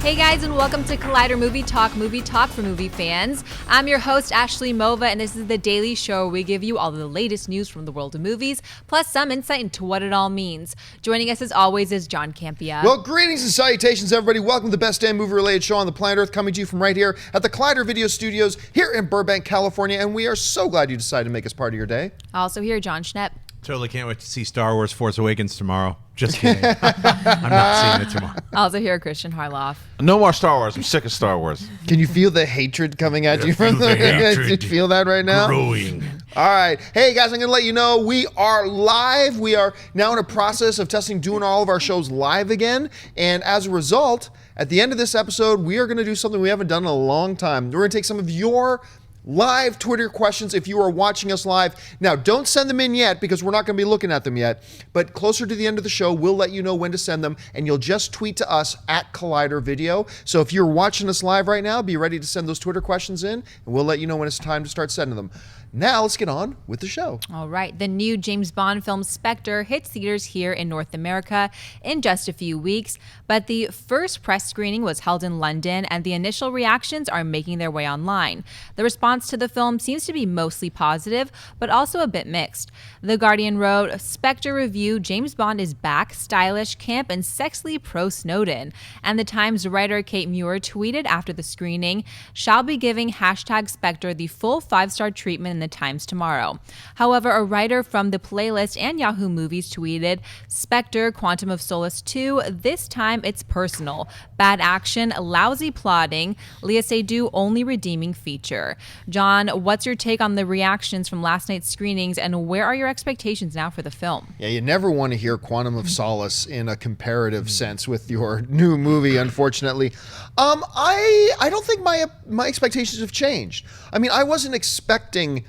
Hey guys, and welcome to Collider Movie Talk for movie fans. I'm your host, Ashley Mova, and this is the daily show where we give you all the latest news from the world of movies, plus some insight into what it all means. Joining us as always is John Campia. Well, greetings and salutations, everybody. Welcome to the best damn movie-related show on the planet Earth, coming to you from right here at the Collider Video Studios here in Burbank, California, and we are so glad you decided to make us part of your day. Also here, John Schnepp. Totally can't wait to see Star Wars Force Awakens tomorrow. Just kidding. I'm not seeing it tomorrow. Also here, Christian Harloff. No more Star Wars. I'm sick of Star Wars. Can you feel the hatred coming at you from the hatred? You feel that right now? Growing. All right. Hey, guys, I'm going to let you know we are live. We are now in a process of doing all of our shows live again. And as a result, at the end of this episode, we are going to do something we haven't done in a long time. We're going to take some of your live Twitter questions if you are watching us live. Now, don't send them in yet because we're not going to be looking at them yet. But closer to the end of the show, we'll let you know when to send them, and you'll just tweet to us at Collider Video. So if you're watching us live right now, be ready to send those Twitter questions in, and we'll let you know when it's time to start sending them. Now, let's get on with the show. All right. The new James Bond film Spectre hits theaters here in North America in just a few weeks, but the first press screening was held in London, and the initial reactions are making their way online. The response to the film seems to be mostly positive, but also a bit mixed. The Guardian wrote, Spectre review, James Bond is back, stylish, camp, and sexily pro-Snowden. And the Times writer Kate Muir tweeted after the screening, shall be giving #Spectre the full 5-star treatment in the Times tomorrow. However, a writer from the playlist and Yahoo Movies tweeted, Spectre, Quantum of Solace 2, this time it's personal. Bad action, lousy plotting, Léa Seydoux only redeeming feature. John, what's your take on the reactions from last night's screenings, and where are your expectations now for the film? Yeah, you never want to hear Quantum of Solace in a comparative sense with your new movie, unfortunately. I don't think my expectations have changed. I mean, I wasn't expecting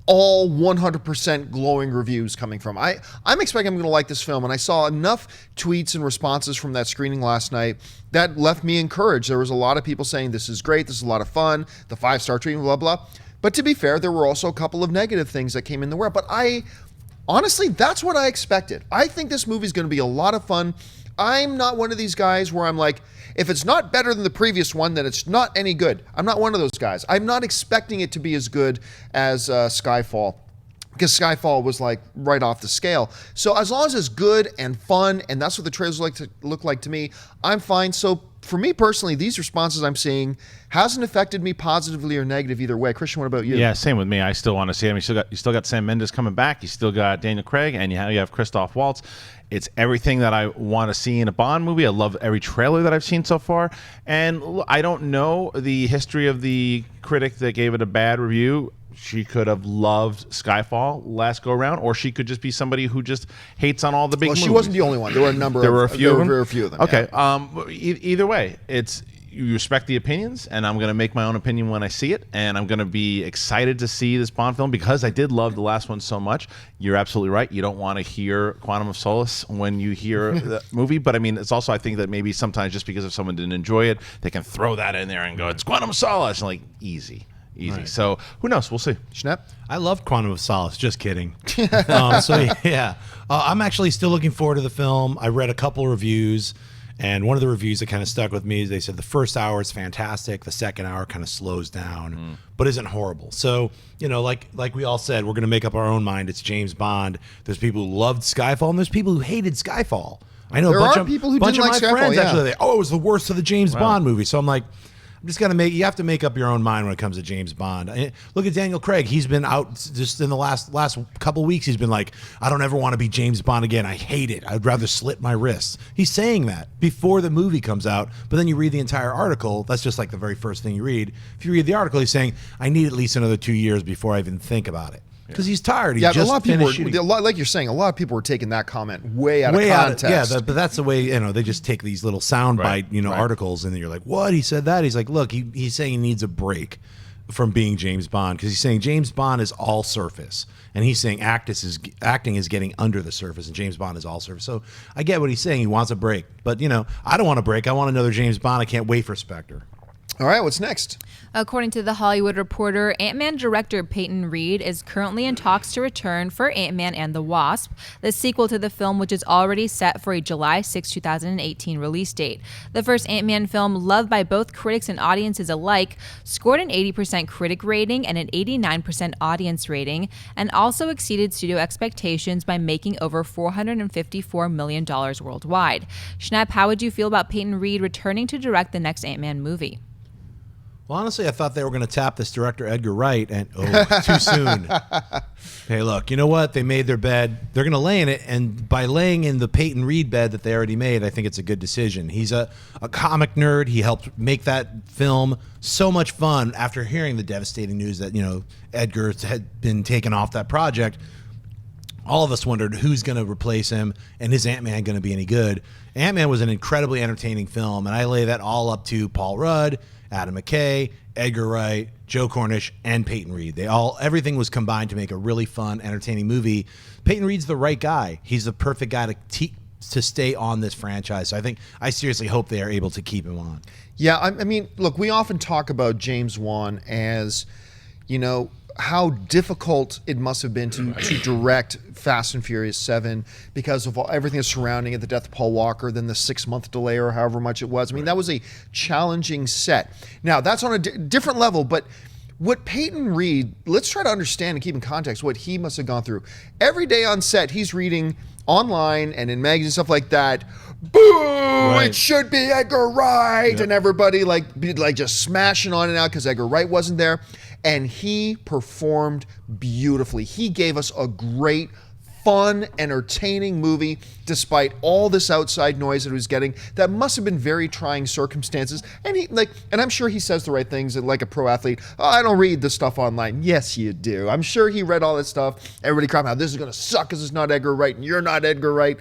all 100% glowing reviews coming from. I'm expecting I'm going to like this film, and I saw enough tweets and responses from that screening last night that left me encouraged. There was a lot of people saying this is great, this is a lot of fun, the 5-star treatment, blah, blah. But to be fair, there were also a couple of negative things that came in the way. But honestly, that's what I expected. I think this movie is going to be a lot of fun. I'm not one of these guys where I'm like, if it's not better than the previous one, then it's not any good. I'm not one of those guys. I'm not expecting it to be as good as Skyfall, because Skyfall was like right off the scale. So as long as it's good and fun, and that's what the trailers look like to me, I'm fine. So for me personally, these responses I'm seeing hasn't affected me positively or negative either way. Christian, what about you? Yeah, same with me. I still want to see him. You still got Sam Mendes coming back. You still got Daniel Craig, and you have Christoph Waltz. It's everything that I want to see in a Bond movie. I love every trailer that I've seen so far. And I don't know the history of the critic that gave it a bad review. She could have loved Skyfall last go around, or she could just be somebody who just hates on all the big movies. She wasn't the only one. There were a number. There were a few of them. Okay. Yeah. Either way, you respect the opinions, and I'm going to make my own opinion when I see it, and I'm going to be excited to see this Bond film because I did love the last one so much. You're absolutely right. You don't want to hear Quantum of Solace when you hear the movie, but I mean, it's also, I think that maybe sometimes just because if someone didn't enjoy it, they can throw that in there and go, it's Quantum of Solace, and like, easy. Right. So who knows? We'll see. Schnepp? I love Quantum of Solace. Just kidding. I'm actually still looking forward to the film. I read a couple reviews, and one of the reviews that kind of stuck with me is they said the first hour is fantastic, the second hour kind of slows down, but isn't horrible. So, like we all said, we're going to make up our own mind. It's James Bond. There's people who loved Skyfall, and there's people who hated Skyfall. I know there a bunch are of people who bunch didn't of like my Skyfall, friends yeah. actually. It was the worst of the James Bond movie. So I'm like, you have to make up your own mind when it comes to James Bond. Look at Daniel Craig. He's been out just in the last couple weeks. He's been like, I don't ever want to be James Bond again. I hate it. I'd rather slit my wrists. He's saying that before the movie comes out, but then you read the entire article. That's just like the very first thing you read. If you read the article, he's saying, I need at least another 2 years before I even think about it. Because he's tired. But a lot of people like you're saying, a lot of people were taking that comment way out of context. But that's the way, they just take these little soundbite, articles, and then you're like, what? He said that? He's like, look, he's saying he needs a break from being James Bond, because he's saying James Bond is all surface, and he's saying acting is getting under the surface, and James Bond is all surface. So I get what he's saying. He wants a break, but I don't want a break. I want another James Bond. I can't wait for Spectre. All right, what's next? According to The Hollywood Reporter, Ant-Man director Peyton Reed is currently in talks to return for Ant-Man and the Wasp, the sequel to the film, which is already set for a July 6, 2018 release date. The first Ant-Man film, loved by both critics and audiences alike, scored an 80% critic rating and an 89% audience rating, and also exceeded studio expectations by making over $454 million worldwide. Schnapp, how would you feel about Peyton Reed returning to direct the next Ant-Man movie? Well, honestly, I thought they were going to tap this director, Edgar Wright, and too soon. Hey, look, you know what? They made their bed. They're going to lay in it, and by laying in the Peyton Reed bed that they already made, I think it's a good decision. He's a comic nerd. He helped make that film so much fun after hearing the devastating news that, Edgar had been taken off that project. All of us wondered who's going to replace him, and is Ant-Man going to be any good? Ant-Man was an incredibly entertaining film, and I lay that all up to Paul Rudd, Adam McKay, Edgar Wright, Joe Cornish, and Peyton Reed. Everything was combined to make a really fun, entertaining movie. Peyton Reed's the right guy. He's the perfect guy to stay on this franchise. So I seriously hope they are able to keep him on. Yeah, I mean, look, we often talk about James Wan as, how difficult it must have been to direct Fast and Furious 7 because of everything that's surrounding it, the death of Paul Walker, then the 6-month delay or however much it was. I mean, that was a challenging set. Now, that's on a different level, but what Peyton Reed, let's try to understand and keep in context what he must have gone through. Every day on set, he's reading online and in magazines and stuff like that, boo, right. It should be Edgar Wright, yep. And everybody like just smashing on it out because Edgar Wright wasn't there. And he performed beautifully. He gave us a great, fun, entertaining movie despite all this outside noise that he was getting. That must have been very trying circumstances. And and I'm sure he says the right things like a pro athlete. Oh, I don't read the stuff online. Yes, you do. I'm sure he read all that stuff. Everybody crying out, this is gonna suck because it's not Edgar Wright and you're not Edgar Wright.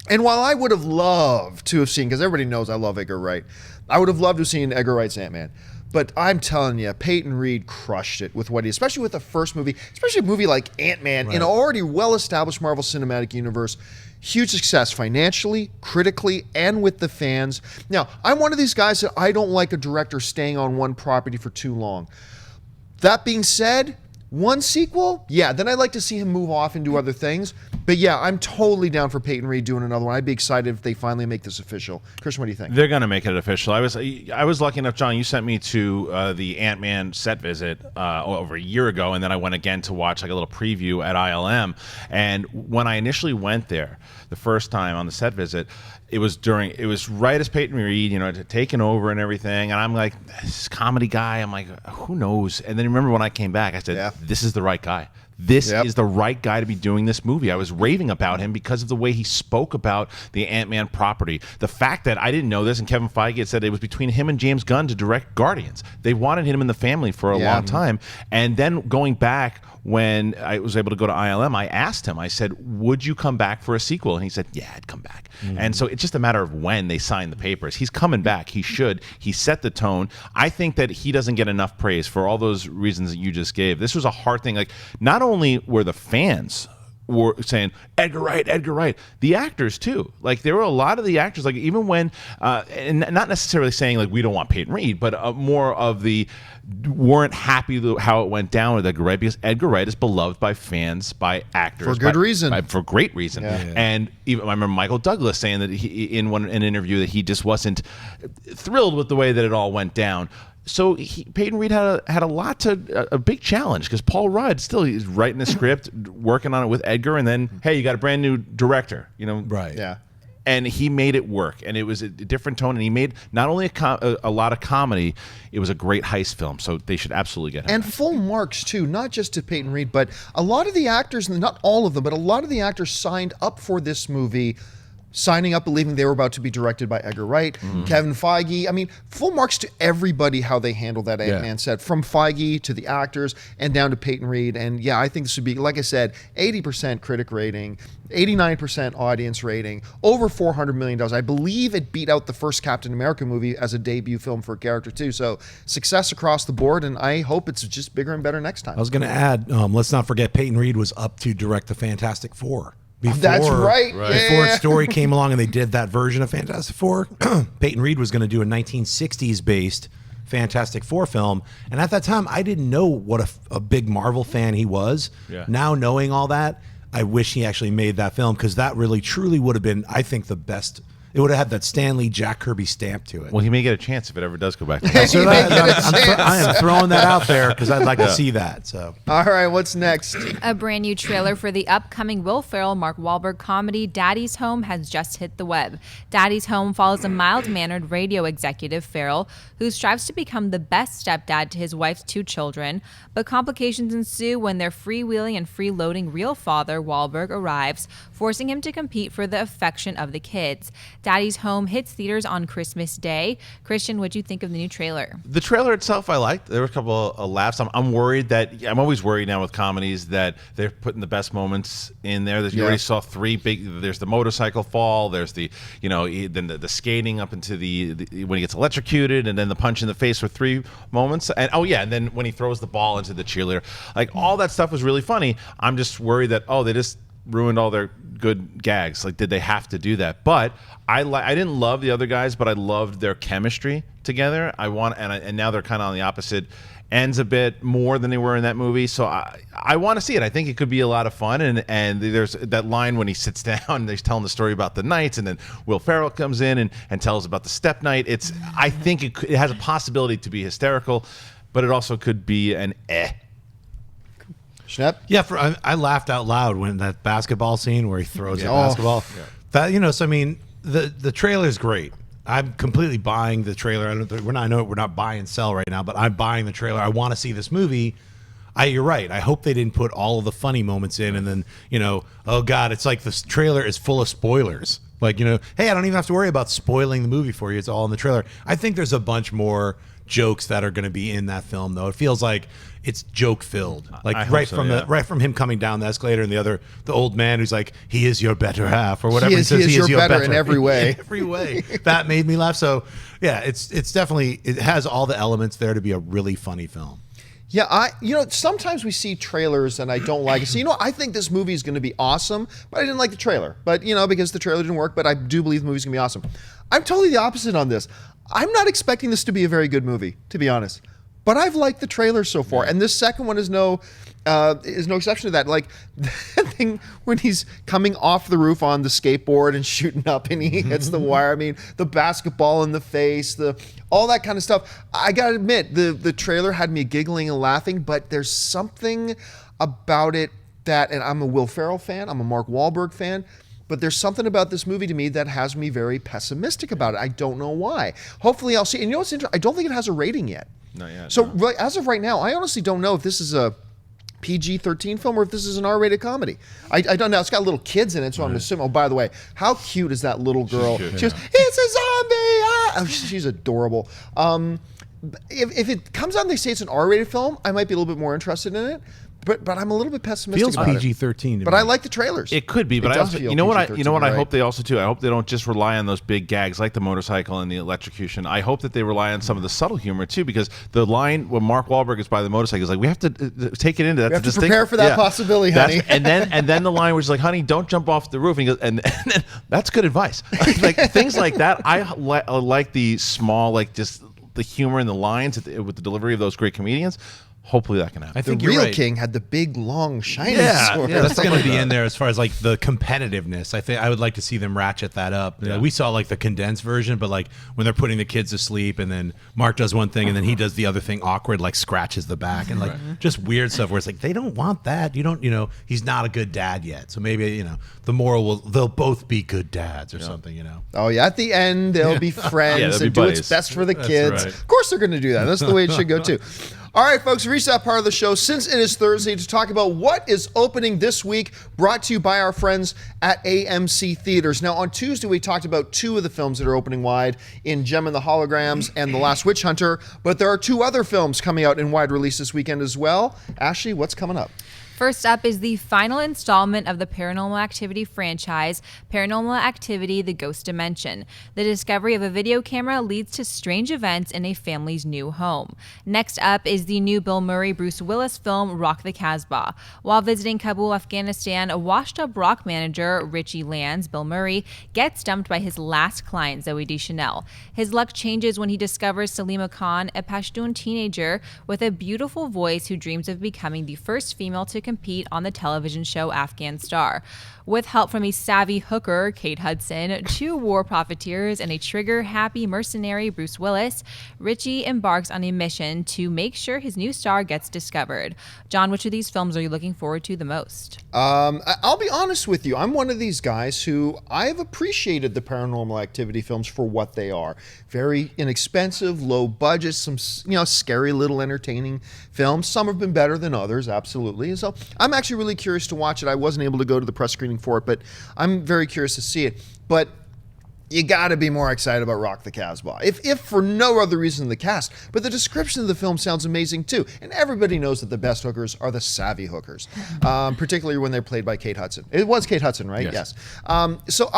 And while I would have loved to have seen, because everybody knows I love Edgar Wright, I would have loved to have seen Edgar Wright's Ant-Man. But I'm telling you, Peyton Reed crushed it with what he, especially with the first movie, especially a movie like Ant-Man, right. In an already well-established Marvel Cinematic Universe. Huge success financially, critically, and with the fans. Now, I'm one of these guys that I don't like a director staying on one property for too long. That being said, one sequel, yeah, then I'd like to see him move off and do other things. But yeah, I'm totally down for Peyton Reed doing another one. I'd be excited if they finally make this official. Christian, what do you think? They're going to make it official. I was lucky enough, John, you sent me to the Ant-Man set visit over a year ago, and then I went again to watch like a little preview at ILM. And when I initially went there the first time on the set visit, it was right as Peyton Reed, had taken over and everything. And I'm like, this comedy guy, I'm like, who knows? And then remember when I came back, I said, yeah. This is the right guy. This is the right guy to be doing this movie. I was raving about him because of the way he spoke about the Ant-Man property. The fact that I didn't know this, and Kevin Feige had said it was between him and James Gunn to direct Guardians. They wanted him in the family for a long time. And then going back, when I was able to go to ILM, I asked him, I said, would you come back for a sequel? And he said, yeah, I'd come back. Mm-hmm. And so it's just a matter of when they sign the papers. He's coming back. He should. He set the tone. I think that he doesn't get enough praise for all those reasons that you just gave. This was a hard thing. Like, not only were the fans were saying Edgar Wright, the actors too. Like, there were a lot of the actors, like even when and not necessarily saying like we don't want Peyton Reed, but more of the weren't happy with how it went down with Edgar Wright, because Edgar Wright is beloved by fans, by actors, for good reason, for great reason. Yeah. And even I remember Michael Douglas saying that he in an interview that he just wasn't thrilled with the way that it all went down. So Peyton Reed had a big challenge, because Paul Rudd still is writing the script, working on it with Edgar, and then hey, you got a brand new director, right? Yeah. And he made it work, and it was a different tone, and he made not only a lot of comedy, it was a great heist film, so they should absolutely get him. And full marks, too, not just to Peyton Reed, but a lot of the actors, not all of them, but a lot of the actors signed up for this movie, signing up believing they were about to be directed by Edgar Wright, Kevin Feige. I mean, full marks to everybody how they handled that Ant-Man set, from Feige to the actors and down to Peyton Reed. And yeah, I think this would be, like I said, 80% critic rating, 89% audience rating, over $400 million. I believe it beat out the first Captain America movie as a debut film for a character too. So success across the board, and I hope it's just bigger and better next time. I was going to add, let's not forget Peyton Reed was up to direct the Fantastic Four. That's right. Before Story came along and they did that version of Fantastic Four, Peyton Reed was going to do a 1960s-based Fantastic Four film. And at that time, I didn't know what a big Marvel fan he was. Yeah. Now knowing all that, I wish he actually made that film, because that really truly would have been, I think, the best. It would have had that Stan Lee, Jack Kirby stamp to it. Well, he may get a chance if it ever does go back to So I am throwing that out there because I'd like to see that. So, All right, what's next? A brand new trailer for the upcoming Will Ferrell, Mark Wahlberg comedy Daddy's Home has just hit the web. Daddy's Home follows a mild-mannered radio executive, Ferrell, who strives to become the best stepdad to his wife's 2 children, but complications ensue when their freewheeling and freeloading real father, Wahlberg, arrives, forcing him to compete for the affection of the kids. Daddy's Home hits theaters on Christmas Day. Christian, what'd you think of the new trailer? The trailer itself, I liked. There were a couple of laughs. I'm worried that I'm always worried now with comedies that they're putting the best moments in there. That you already saw 3 big. There's the motorcycle fall. There's the then the skating up into the when he gets electrocuted, and then the punch in the face for 3 moments. And and then when he throws the ball into the cheerleader, like all that stuff was really funny. I'm just worried that they just ruined all their good gags. Like, did they have to do that? But I didn't love the other guys, but I loved their chemistry together. And now they're kind of on the opposite ends a bit more than they were in that movie. So I want to see it. I think it could be a lot of fun. And there's that line when he sits down and they're telling the story about the nights, and then Will Ferrell comes in and tells about the step night. I think it has a possibility to be hysterical, but it also could be an Schnepp? yeah, I laughed out loud when that basketball scene where he throws the basketball. Yeah. That so I mean, the trailer's great. I'm completely buying the trailer. I know we're not buy and sell right now, but I'm buying the trailer. I want to see this movie. You're right. I hope they didn't put all of the funny moments in, and then oh God, it's like this trailer is full of spoilers. Like hey, I don't even have to worry about spoiling the movie for you. It's all in the trailer. I think there's a bunch more jokes that are going to be in that film, though. It feels like it's joke filled, like right from him coming down the escalator, and the old man who's like, he is your better half, or whatever. He is your better in every way. Every way. That made me laugh. So yeah, it's definitely, it has all the elements there to be a really funny film. Yeah, sometimes we see trailers and I don't like it. So, I think this movie is going to be awesome, but I didn't like the trailer. But, because the trailer didn't work, but I do believe the movie's going to be awesome. I'm totally the opposite on this. I'm not expecting this to be a very good movie, to be honest. But I've liked the trailer so far, and this second one is no exception to that. Like that thing when he's coming off the roof on the skateboard and shooting up, and he hits the wire. I mean, the basketball in the face, all that kind of stuff. I gotta admit, the trailer had me giggling and laughing, but there's something about it that, and I'm a Will Ferrell fan, I'm a Mark Wahlberg fan. But there's something about this movie to me that has me very pessimistic about it. I don't know why. Hopefully I'll see. And what's interesting? I don't think it has a rating yet. Not yet. So as of right now, I honestly don't know if this is a PG-13 film or if this is an R-rated comedy. I don't know. It's got little kids in it, so I'm assuming. Oh, by the way, how cute is that little girl? She goes, "It's a zombie!" She's adorable. If it comes out and they say it's an R-rated film, I might be a little bit more interested in it. But I'm a little bit pessimistic Feels about PG-13 it. But I like the trailers. It could be, but I also, you know what I right. hope they also do. I hope they don't just rely on those big gags like the motorcycle and the electrocution. I hope that they rely on some of the subtle humor too, because the line when Mark Wahlberg is by the motorcycle is like, we have to take it into that. We have to prepare for that possibility, honey. And then the line was like, honey, don't jump off the roof. And he goes, and then, that's good advice. Like things like that. I like the small, like just the humor and the lines with the delivery of those great comedians. Hopefully that can happen. I think the real King had the big, long, shiny sword. Yeah, that's going to be in there as far as like the competitiveness. I think I would like to see them ratchet that up. Yeah. We saw like the condensed version, but like when they're putting the kids to sleep, and then Mark does one thing, and then he does the other thing awkward, like scratches the back, and like just weird stuff where it's like they don't want that. You don't, he's not a good dad yet, so maybe the moral they'll both be good dads or something. Oh yeah, at the end they'll be friends and do what's best for the kids. Right. Of course they're going to do that. That's the way it should go too. All right, folks, we reached that part of the show since it is Thursday to talk about what is opening this week, brought to you by our friends at AMC Theaters. Now, on Tuesday, we talked about 2 of the films that are opening wide in Gem and the Holograms and The Last Witch Hunter, but there are 2 other films coming out in wide release this weekend as well. Ashley, what's coming up? First up is the final installment of the Paranormal Activity franchise, Paranormal Activity: The Ghost Dimension. The discovery of a video camera leads to strange events in a family's new home. Next up is the new Bill Murray Bruce Willis film, Rock the Casbah. While visiting Kabul, Afghanistan, a washed-up rock manager, Richie Lands, Bill Murray, gets dumped by his last client, Zooey Deschanel. His luck changes when he discovers Salima Khan, a Pashtun teenager with a beautiful voice who dreams of becoming the first female to compete on the television show Afghan Star. With help from a savvy hooker, Kate Hudson, 2 war profiteers, and a trigger-happy mercenary, Bruce Willis, Richie embarks on a mission to make sure his new star gets discovered. John, which of these films are you looking forward to the most? I'll be honest with you. I'm one of these guys who I've appreciated the Paranormal Activity films for what they are. Very inexpensive, low budget, some scary little entertaining films. Some have been better than others, absolutely. So I'm actually really curious to watch it. I wasn't able to go to the press screening for it, but I'm very curious to see it. But you got to be more excited about Rock the Casbah, if for no other reason than the cast. But the description of the film sounds amazing too, and everybody knows that the best hookers are the savvy hookers, particularly when they're played by Kate Hudson. It was Kate Hudson, right? Yes. So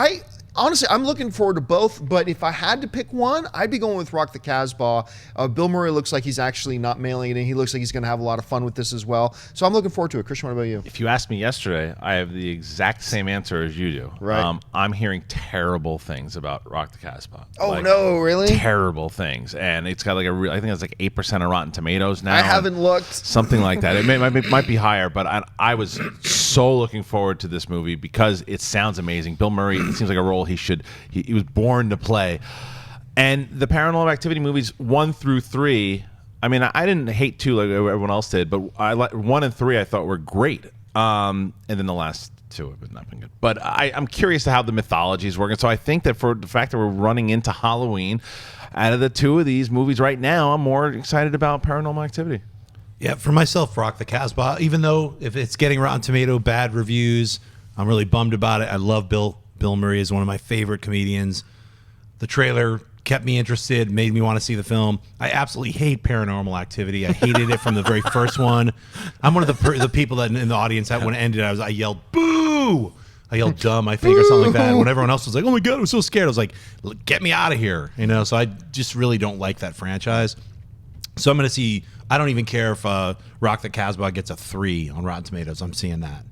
honestly, I'm looking forward to both, but if I had to pick one, I'd be going with Rock the Casbah. Bill Murray looks like he's actually not mailing it in. He looks like he's going to have a lot of fun with this as well. So I'm looking forward to it. Christian, what about you? If you asked me yesterday, I have the exact same answer as you do. Right. I'm hearing terrible things about Rock the Casbah. Oh, no, really? Terrible things. And it's got like I think it's like 8% of Rotten Tomatoes now. I haven't looked. Something like that. It might be higher, but I was so looking forward to this movie because it sounds amazing. Bill Murray, it seems like a role he was born to play. And the Paranormal Activity movies 1 through 3, I mean, I didn't hate 2 like everyone else did, but 1 and 3 I thought were great. And then the last 2 have not been good. But I'm curious to how the mythology is working. So I think that for the fact that we're running into Halloween, out of the 2 of these movies right now, I'm more excited about Paranormal Activity. Yeah, for myself, Rock the Casbah, even though if it's getting Rotten Tomato bad reviews, I'm really bummed about it. I love Bill Murray is one of my favorite comedians. The trailer kept me interested, made me want to see the film. I absolutely hate Paranormal Activity. I hated it from the very first one. I'm one of the people that in the audience that when it ended, I yelled, boo! I yelled dumb, I think, or something like that. And when everyone else was like, oh my God, I was so scared. I was like, get me out of here. So I just really don't like that franchise. So I'm going to see, I don't even care if Rock the Casbah gets a 3 on Rotten Tomatoes. I'm seeing that.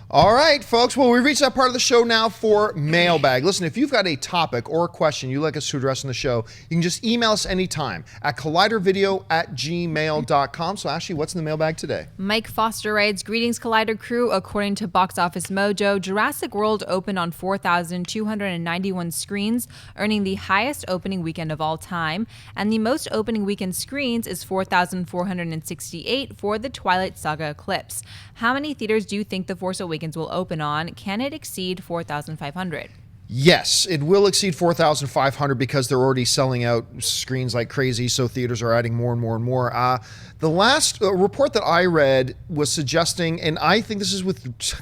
All right, folks. Well, we've reached that part of the show now for Mailbag. Listen, if you've got a topic or a question you'd like us to address in the show, you can just email us anytime at collidervideo@gmail.com. So, Ashley, what's in the mailbag today? Mike Foster writes, greetings, Collider crew. According to Box Office Mojo, Jurassic World opened on 4,291 screens, earning the highest opening weekend of all time. And the most opening weekend screens is 4,468 for the Twilight Saga Eclipse. How many theaters do you think The Force Awakens will open on? Can it exceed 4,500? Yes, it will exceed 4,500 because they're already selling out screens like crazy, so theaters are adding more and more and more. The last report that I read was suggesting, and I think this is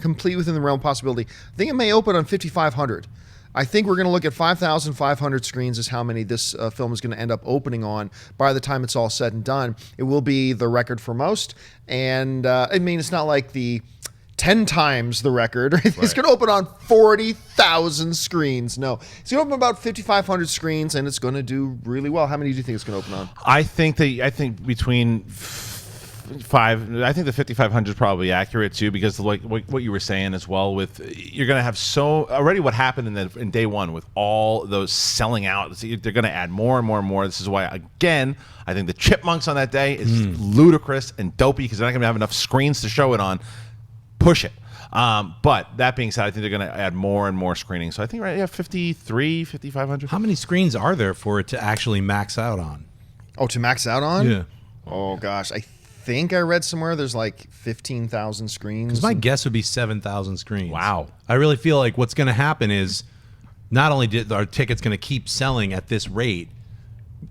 complete within the realm of possibility, I think it may open on 5,500. I think we're going to look at 5,500 screens is how many this film is going to end up opening on by the time it's all said and done. It will be the record for most, and I mean, it's not like the 10 times the record. Right? It's going to open on 40,000 screens. No, it's going to open about 5,500 screens, and it's going to do really well. How many do you think it's going to open on? I think between 5. I think the 5,500 is probably accurate too, because like what you were saying as well. With you're going to have already what happened in day one with all those selling out. They're going to add more and more and more. This is why again I think the Chipmunks on that day is ludicrous and dopey because they're not going to have enough screens to show it on. Push it. But that being said, I think they're going to add more and more screenings. So I think 5,500. How many screens are there for it to actually max out on? Oh, to max out on? Yeah. Oh gosh, I think I read somewhere there's like 15,000 screens. Because my guess would be 7,000 screens. Wow. I really feel like what's going to happen is not only are our tickets going to keep selling at this rate,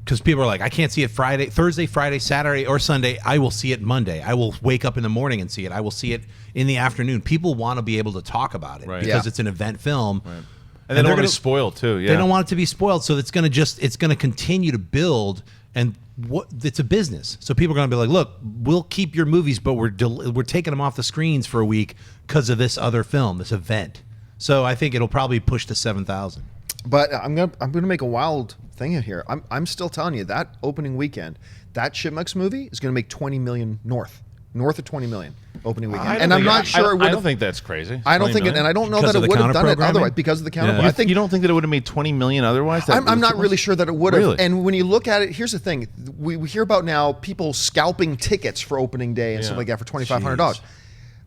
because people are like, I can't see it Thursday, Friday, Saturday, or Sunday. I will see it Monday. I will wake up in the morning and see it. I will see it in the afternoon. People want to be able to talk about it because it's an event film. Right. And they don't want to be spoiled too. Yeah. They don't want it to be spoiled, so it's going to continue to build. And it's a business. So people are going to be like, look, we'll keep your movies, but we're taking them off the screens for a week because of this other film, this event. So I think it'll probably push to 7,000. But I'm gonna make a wild thing in here. I'm still telling you that opening weekend, that Chipmunks movie is gonna make 20 million north of 20 million opening weekend. And I'm not sure. I don't think that's crazy. I don't think it, and I don't know that it would have done it otherwise because of the counter. Yeah. I think you don't think that it would have made 20 million otherwise. I'm not really sure that it would have. Really? And when you look at it, here's the thing: we hear about now people scalping tickets for opening day and stuff like that for $2,500.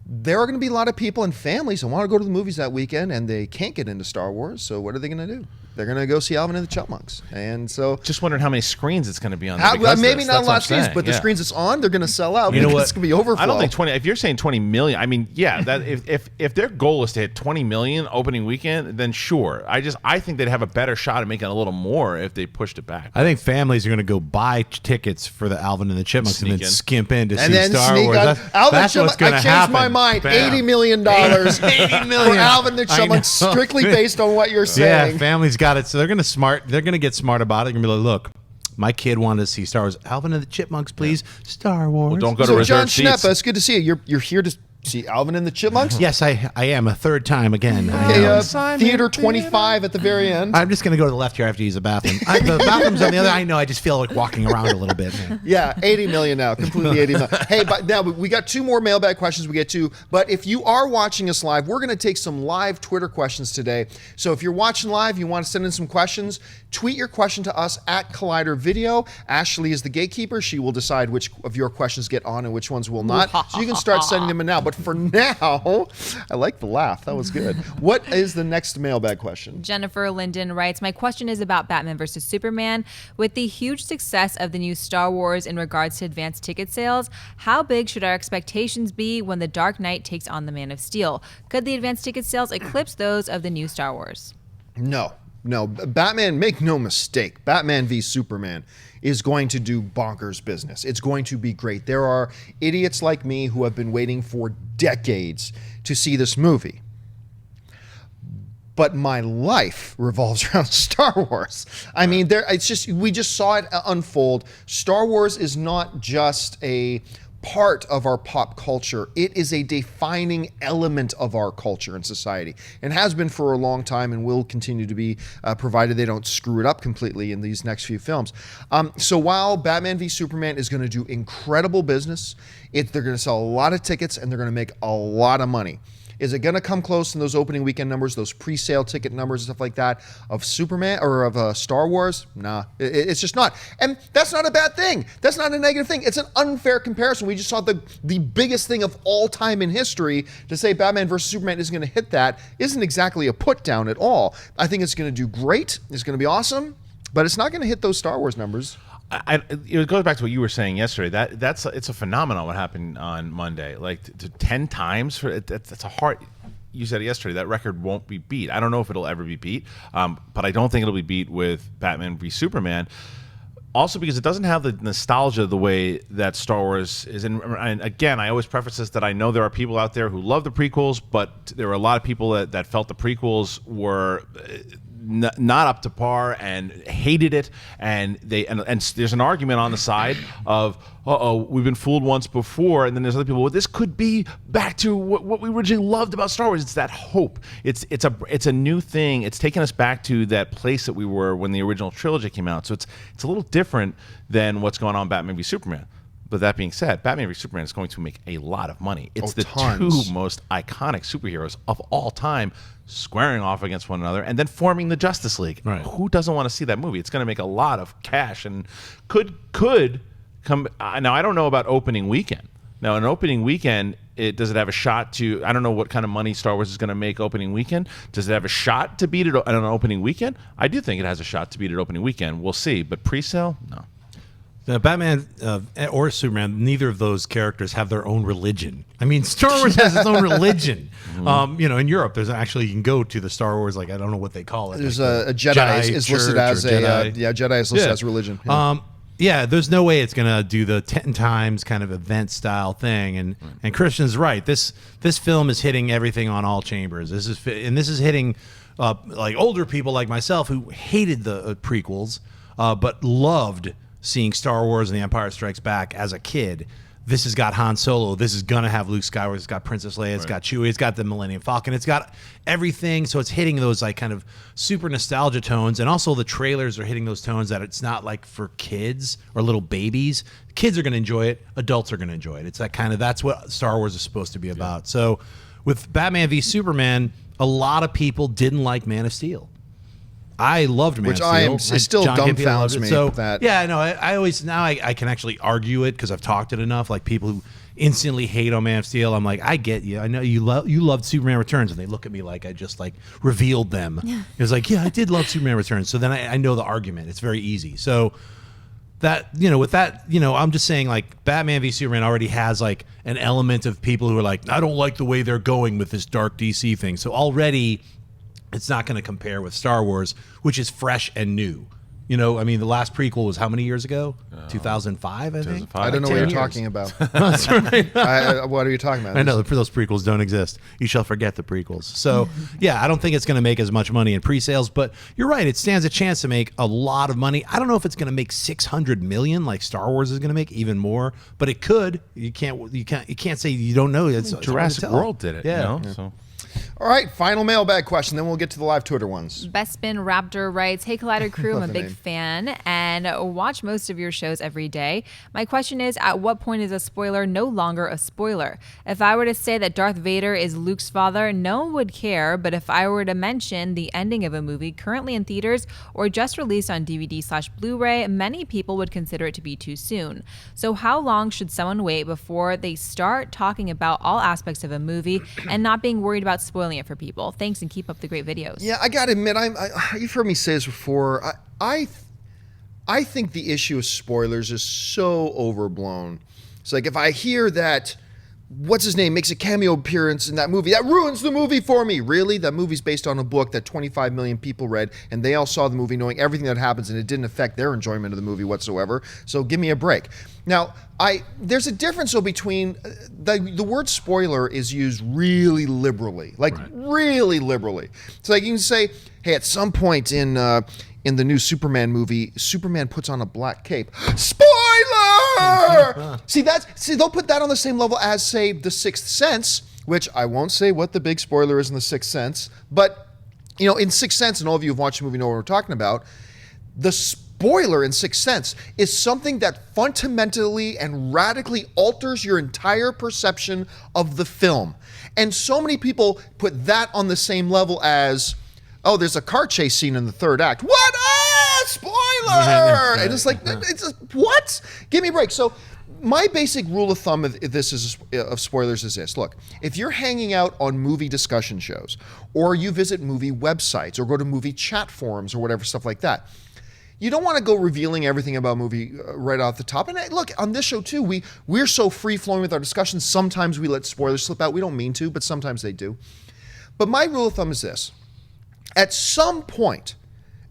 There are going to be a lot of people and families who want to go to the movies that weekend, and they can't get into Star Wars. So what are they going to do? They're going to go see Alvin and the Chipmunks. And so, just wondering how many screens it's going to be on. Maybe not a lot of screens, but the screens it's on, they're going to sell out. You know what? It's going to be overflow. I don't think 20. If you're saying 20 million, I mean, yeah, that if their goal is to hit 20 million opening weekend, then sure. I think they'd have a better shot at making a little more if they pushed it back. I think families are going to go buy tickets for the Alvin and the Chipmunks and then skimp in to see then Star Wars. That's what's going to happen. I changed my mind. Bam. $80 million $80 million for Alvin and the Chipmunks, strictly based on what you're saying. Yeah, families got it. So they're going to get smart about it. They're going to be like, look, my kid wanted to see Star Wars. Alvin and the Chipmunks, please. Star Wars. Well, don't go to So reserved John seats. Schnepp, it's good to see you. You're here to see Alvin and the Chipmunks? Yes, I am a third time again. Theater 25 at the very end. I'm just going to go to the left here. I have to use the bathroom. The bathroom's on the other. I know. I just feel like walking around a little bit. Yeah, 80 million now. Completely 80 million. Hey, but now we got 2 more mailbag questions we get to. But if you are watching us live, we're going to take some live Twitter questions today. So if you're watching live, you want to send in some questions, tweet your question to us at Collider Video. Ashley is the gatekeeper. She will decide which of your questions get on and which ones will not. So you can start sending them in now. But for now, I like the laugh. That was good. What is the next mailbag question? Jennifer Linden writes, my question is about Batman vs. Superman. With the huge success of the new Star Wars in regards to advanced ticket sales, how big should our expectations be when The Dark Knight takes on the Man of Steel? Could the advanced ticket sales eclipse those of the new Star Wars? No. Batman, make no mistake, Batman v Superman is going to do bonkers business. It's going to be great. There are idiots like me who have been waiting for decades to see this movie. But my life revolves around Star Wars. I mean, we just saw it unfold. Star Wars is not just a part of our pop culture. It is a defining element of our culture and society, and has been for a long time and will continue to be, provided they don't screw it up completely in these next few films. So while Batman v Superman is going to do incredible business, they're going to sell a lot of tickets and they're going to make a lot of money. Is it going to come close in those opening weekend numbers, those pre-sale ticket numbers and stuff like that of Superman or of Star Wars? Nah, it's just not. And that's not a bad thing. That's not a negative thing. It's an unfair comparison. We just saw the biggest thing of all time in history. To say Batman versus Superman isn't going to hit that isn't exactly a put down at all. I think it's going to do great. It's going to be awesome, but it's not going to hit those Star Wars numbers. It goes back to what you were saying yesterday. It's a phenomenon what happened on Monday. Like 10 times that's a hard. You said it yesterday, that record won't be beat. I don't know if it'll ever be beat, but I don't think it'll be beat with Batman v Superman. Also because it doesn't have the nostalgia the way that Star Wars is. And again, I always preface this that I know there are people out there who love the prequels, but there were a lot of people that felt the prequels were not up to par and hated it, and there's an argument on the side of we've been fooled once before, and then there's other people, well, this could be back to what we originally loved about Star Wars. It's that hope. It's a new thing. It's taken us back to that place that we were when the original trilogy came out. So it's a little different than what's going on Batman v Superman. But that being said, Batman v Superman is going to make a lot of money. It's the tons. 2 most iconic superheroes of all time squaring off against one another and then forming the Justice League. Right. Who doesn't want to see that movie? It's going to make a lot of cash and could come. Now, I don't know about opening weekend. Now, an opening weekend, does it have a shot to, I don't know what kind of money Star Wars is going to make opening weekend. Does it have a shot to beat it on an opening weekend? I do think it has a shot to beat it opening weekend. We'll see. But pre-sale, no. Batman or Superman, neither of those characters have their own religion. I mean, Star Wars has its own religion. In Europe, there's actually, you can go to the Star Wars, like, I don't know what they call it. There's like a Jedi is listed as Jedi is listed as religion. Yeah. There's no way it's going to do the 10 times kind of event style thing. And Christian's right. This film is hitting everything on all chambers. This is hitting like older people like myself who hated the prequels, but loved seeing Star Wars and The Empire Strikes Back as a kid. This has got Han Solo. This is gonna have Luke Skywalker. It's got Princess Leia. It's got Chewie. It's got the Millennium Falcon. It's got everything. So it's hitting those like kind of super nostalgia tones, and also the trailers are hitting those tones that it's not like for kids or little babies. Kids are gonna enjoy it. Adults are gonna enjoy it. It's that kind of, that's what Star Wars is supposed to be about. So with Batman v Superman, a lot of people didn't like Man of Steel. I loved Man of Steel. It still dumbfounds me. So, that. yeah, no, I always, now I can actually argue it because I've talked it enough. Like people who instantly hate on Man of Steel, I'm like, I get you. I know you loved Superman Returns, and they look at me like I just like revealed them. Yeah. It was like, yeah, I did love Superman Returns. So then I know the argument. It's very easy. So that, with that, I'm just saying like Batman v Superman already has like an element of people who are like, I don't like the way they're going with this dark DC thing. So already it's not going to compare with Star Wars, which is fresh and new. I mean, the last prequel was how many years ago? 2005, I think. I don't know what you're talking about. That's right. What are you talking about? I know those prequels don't exist. You shall forget the prequels. So, yeah, I don't think it's going to make as much money in pre-sales, but you're right. It stands a chance to make a lot of money. I don't know if it's going to make $600 million like Star Wars is going to make, even more, but it could. You can't say you don't know. It's Jurassic World did it. Yeah. So. All right, final mailbag question, then we'll get to the live Twitter ones. Bespin Raptor writes, Hey Collider crew, I'm a big fan and watch most of your shows every day. My question is, at what point is a spoiler no longer a spoiler? If I were to say that Darth Vader is Luke's father, no one would care, but if I were to mention the ending of a movie currently in theaters or just released on DVD/Blu-ray, many people would consider it to be too soon. So how long should someone wait before they start talking about all aspects of a movie and not being worried about spoiling it for people? Thanks, and keep up the great videos. Yeah, I gotta admit, you've heard me say this before. I think the issue of spoilers is so overblown. It's like if I hear that what's his name makes a cameo appearance in that movie, that ruins the movie for me. Really? That movie's based on a book that 25 million people read, and they all saw the movie knowing everything that happens, and it didn't affect their enjoyment of the movie whatsoever. So give me a break. Now, there's a difference though between the word spoiler is used really liberally, really liberally. It's like you can say, hey, at some point in the new Superman movie, Superman puts on a black cape. Spoiler! See, they'll put that on the same level as, say, The Sixth Sense, which I won't say what the big spoiler is in The Sixth Sense, but, in Sixth Sense, and all of you who've watched the movie know what we're talking about, the spoiler in Sixth Sense is something that fundamentally and radically alters your entire perception of the film. And so many people put that on the same level as, oh, there's a car chase scene in the third act. What? Spoiler! And it's like, what? Give me a break. So my basic rule of thumb of spoilers is this. Look, if you're hanging out on movie discussion shows, or you visit movie websites, or go to movie chat forums, or whatever, stuff like that, you don't want to go revealing everything about a movie right off the top. And look, on this show too, we're so free-flowing with our discussions. Sometimes we let spoilers slip out. We don't mean to, but sometimes they do. But my rule of thumb is this. At some point,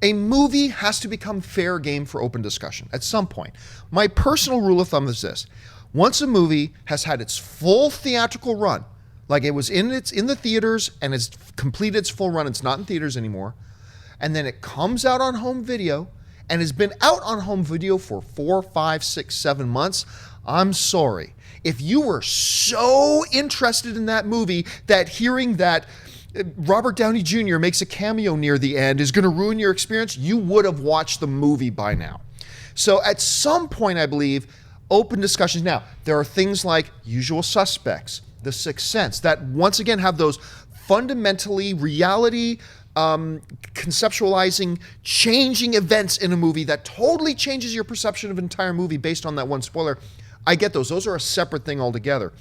a movie has to become fair game for open discussion. At some point. My personal rule of thumb is this. Once a movie has had its full theatrical run, like it was in the theaters and it's completed its full run, it's not in theaters anymore, and then it comes out on home video and has been out on home video for 4, 5, 6, 7 months, I'm sorry. If you were so interested in that movie that hearing that Robert Downey Jr. makes a cameo near the end is going to ruin your experience, you would have watched the movie by now. So at some point, I believe, open discussions. Now, there are things like Usual Suspects, The Sixth Sense, that once again have those fundamentally reality conceptualizing, changing events in a movie that totally changes your perception of an entire movie based on that one spoiler. I get those. Those are a separate thing altogether.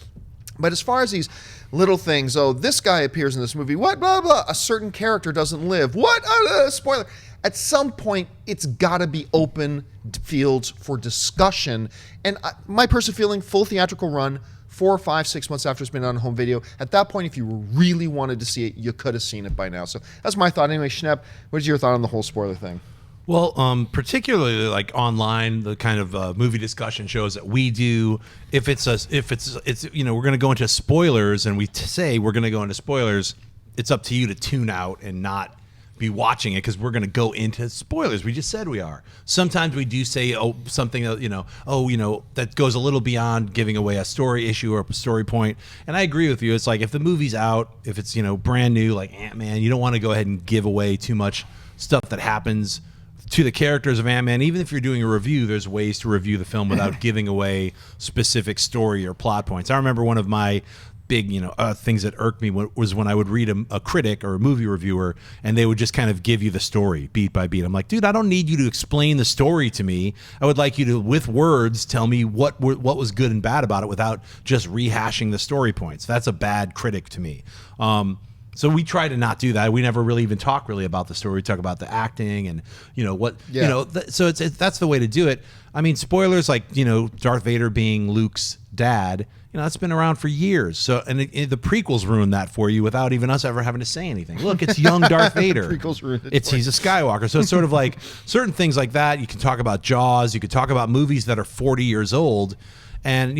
But as far as these little things, oh, this guy appears in this movie, what, blah, blah, a certain character doesn't live, what, spoiler. At some point, it's got to be open fields for discussion. And my personal feeling, full theatrical run, 4, 5, 6 months after it's been on home video. At that point, if you really wanted to see it, you could have seen it by now. So that's my thought. Anyway, Schnepp, what is your thought on the whole spoiler thing? Well, particularly like online, the kind of movie discussion shows that we do. If it's we're going to go into spoilers, and we say we're going to go into spoilers, it's up to you to tune out and not be watching it because we're going to go into spoilers. We just said we are. Sometimes we do say something that, that goes a little beyond giving away a story issue or a story point. And I agree with you. It's like if the movie's out, if it's brand new like Ant-Man, you don't want to go ahead and give away too much stuff that happens to the characters of Ant-Man. Even if you're doing a review, there's ways to review the film without giving away specific story or plot points. I remember one of my big things that irked me was when I would read a critic or a movie reviewer and they would just kind of give you the story beat by beat. I'm like, dude, I don't need you to explain the story to me. I would like you to, with words, tell me what was good and bad about it without just rehashing the story points. That's a bad critic to me. So we try to not do that. We never really even talk really about the story. We talk about the acting and so that's the way to do it. I mean, spoilers like Darth Vader being Luke's dad. That's been around for years. So, and the prequels ruined that for you without even us ever having to say anything. Look, it's young Darth Vader. Prequels ruined it. He's a Skywalker. So it's sort of like certain things like that. You can talk about Jaws. You could talk about movies that are 40 years old. And,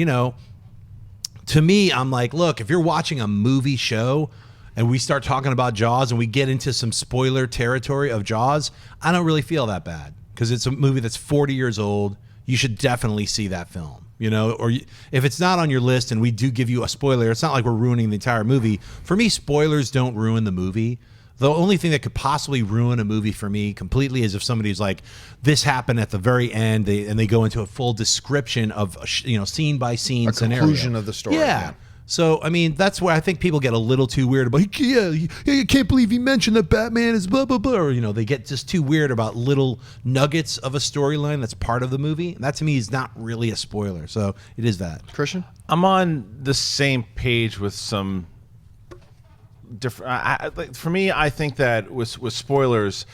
to me, I'm like, look, if you're watching a movie show and we start talking about Jaws and we get into some spoiler territory of Jaws, I don't really feel that bad because it's a movie that's 40 years old. You should definitely see that film. Or if it's not on your list and we do give you a spoiler, it's not like we're ruining the entire movie. For me, spoilers don't ruin the movie. The only thing that could possibly ruin a movie for me completely is if somebody's like, this happened at the very end, and they go into a full description of, scene by scene scenario. Conclusion of the story. Yeah. So, I mean, that's where I think people get a little too weird about, you can't believe he mentioned that Batman is blah, blah, blah. Or, they get just too weird about little nuggets of a storyline that's part of the movie. And that, to me, is not really a spoiler. So, it is that. Christian? I'm on the same page with some different... for me, I think that with spoilers,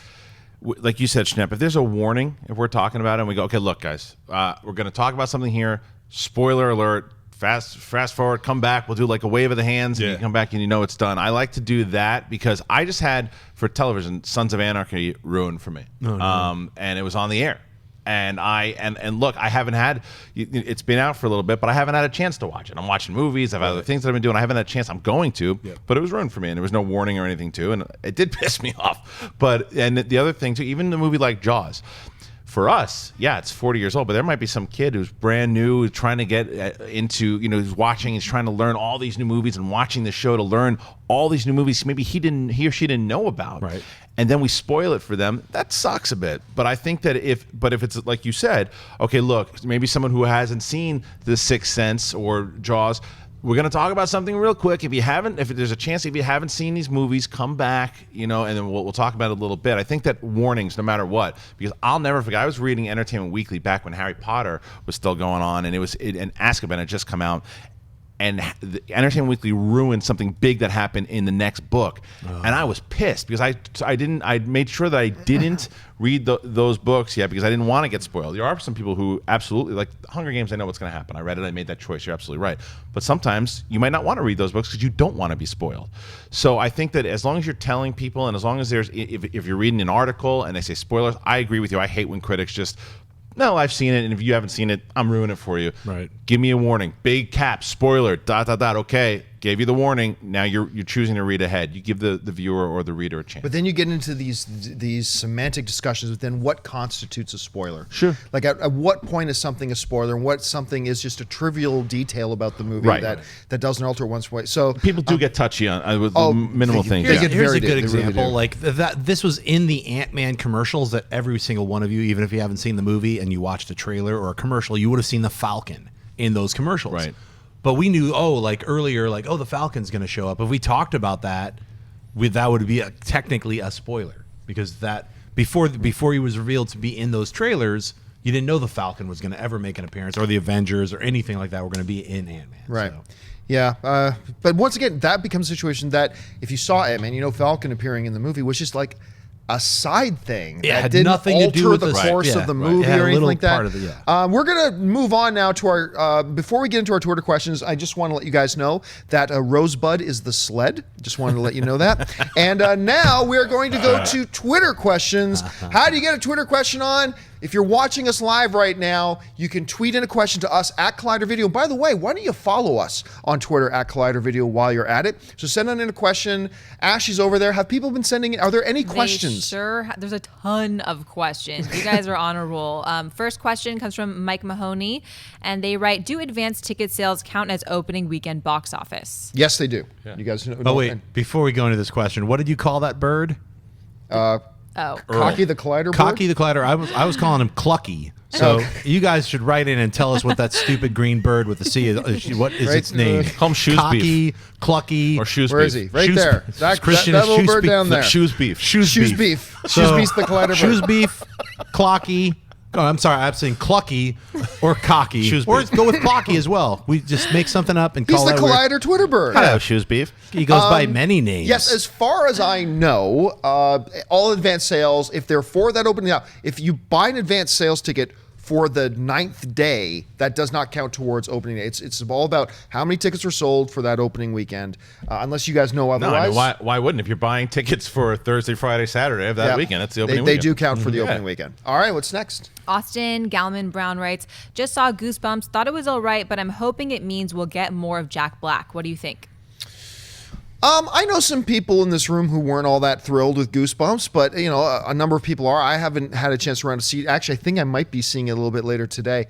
like you said, Schnepp, if there's a warning, if we're talking about it and we go, okay, look, guys, we're going to talk about something here, spoiler alert, fast forward, come back, we'll do like a wave of the hands and you come back and it's done. I like to do that because I just had, for television, Sons of Anarchy ruined for me. Oh, no. And it was on the air. And look, I haven't had, it's been out for a little bit, but I haven't had a chance to watch it. I'm watching movies, I've had other things that I've been doing. I haven't had a chance. I'm going to, but it was ruined for me and there was no warning or anything too. And it did piss me off. And the other thing too, even the movie like Jaws, for us, it's 40 years old, but there might be some kid who's brand new, who's trying to get into, who's watching, he's trying to learn all these new movies and watching the show to learn all these new movies maybe he or she didn't know about. Right. And then we spoil it for them. That sucks a bit. But I think that if it's like you said, okay, look, maybe someone who hasn't seen The Sixth Sense or Jaws, we're going to talk about something real quick. If there's a chance, if you haven't seen these movies, come back, and then we'll talk about it a little bit. I think that warnings, no matter what, because I'll never forget. I was reading Entertainment Weekly back when Harry Potter was still going on, and and Azkaban had just come out. And the Entertainment Weekly ruined something big that happened in the next book, and I was pissed because I made sure that I didn't read those books yet because I didn't want to get spoiled. There are some people who absolutely, like Hunger Games, I know what's going to happen. I read it, I made that choice. You're absolutely right. But sometimes you might not want to read those books because you don't want to be spoiled. So I think that as long as you're telling people, and as long as if you're reading an article and they say spoilers, I agree with you. I hate when critics just, no, I've seen it, and if you haven't seen it, I'm ruining it for you. Right. Give me a warning. Big cap, spoiler, ... Okay, gave you the warning. Now you're choosing to read ahead. You give the viewer or the reader a chance. But then you get into these semantic discussions within what constitutes a spoiler. Sure. Like at what point is something a spoiler and what something is just a trivial detail about the movie that doesn't alter one's way. So people do get touchy on with minimal things. Here's a good example. Really like that. This was in the Ant-Man commercials that every single one of you, even if you haven't seen the movie and you watched a trailer or a commercial, you would have seen the Falcon in those commercials. Right. But we knew, earlier, the Falcon's going to show up. If we talked about that, that would be technically a spoiler because that before he was revealed to be in those trailers, you didn't know the Falcon was going to ever make an appearance or the Avengers or anything like that were going to be in Ant-Man. Right. So. Yeah. But once again, that becomes a situation that if you saw Ant-Man, Falcon appearing in the movie was just like a side thing that had didn't nothing alter to do with the course of the movie or anything like that. We're going to move on now to our, before we get into our Twitter questions, I just want to let you guys know that Rosebud is the sled. Just wanted to let you know that. And now we're going to go to Twitter questions. How do you get a Twitter question on? if you're watching us live right now, you can tweet in a question to us at Collider Video. By the way, why don't you follow us on Twitter at Collider Video while you're at it? So send in a question. Ashley's over there. Have people been sending in? Are there any questions? Sure. There's a ton of questions. You guys are on a roll. First question comes from Mike Mahoney, and they write, do advanced ticket sales count as opening weekend box office? Yes, they do. You guys know. Oh, wait. Before we go into this question, what did you call that bird? Cocky the Collider bird? Cocky the Collider. I was calling him Clucky. So you guys should write in and tell us what that stupid green bird with the C is. What is its name? Call him Shoes Cocky, Beef. Clucky. Or Shoes Where Beef. is he? Right Shoes- there. Christian that is little Shoes bird Beef. down there. Shoes Beef. Shoes Beef. Shoes Beef the Collider bird. Shoes Beef, Clocky. Oh, I'm sorry. I'm saying Clucky or Cocky. Shoes or Beef. go with Clocky as well. We just make something up and He's call the that weird. Collider Twitter bird. Hello, Shoes Beef. He goes by many names. Yes, as far as I know, all advanced sales, if they're for that opening up, if you buy an advanced sales ticket for the 9th day, that does not count towards opening day. It's all about how many tickets were sold for that opening weekend, unless you guys know No, otherwise. I mean, why wouldn't? If you're buying tickets for Thursday, Friday, Saturday of that Yeah. weekend, that's the opening They weekend. do count for the Yeah. opening weekend. All right, what's next? Austin Galman Brown writes, just saw Goosebumps, thought it was all right, but I'm hoping it means we'll get more of Jack Black. What do you think? I know some people in this room who weren't all that thrilled with Goosebumps, but you know, a number of people are. I haven't had a chance to run to see it. Actually, I think I might be seeing it a little bit later today.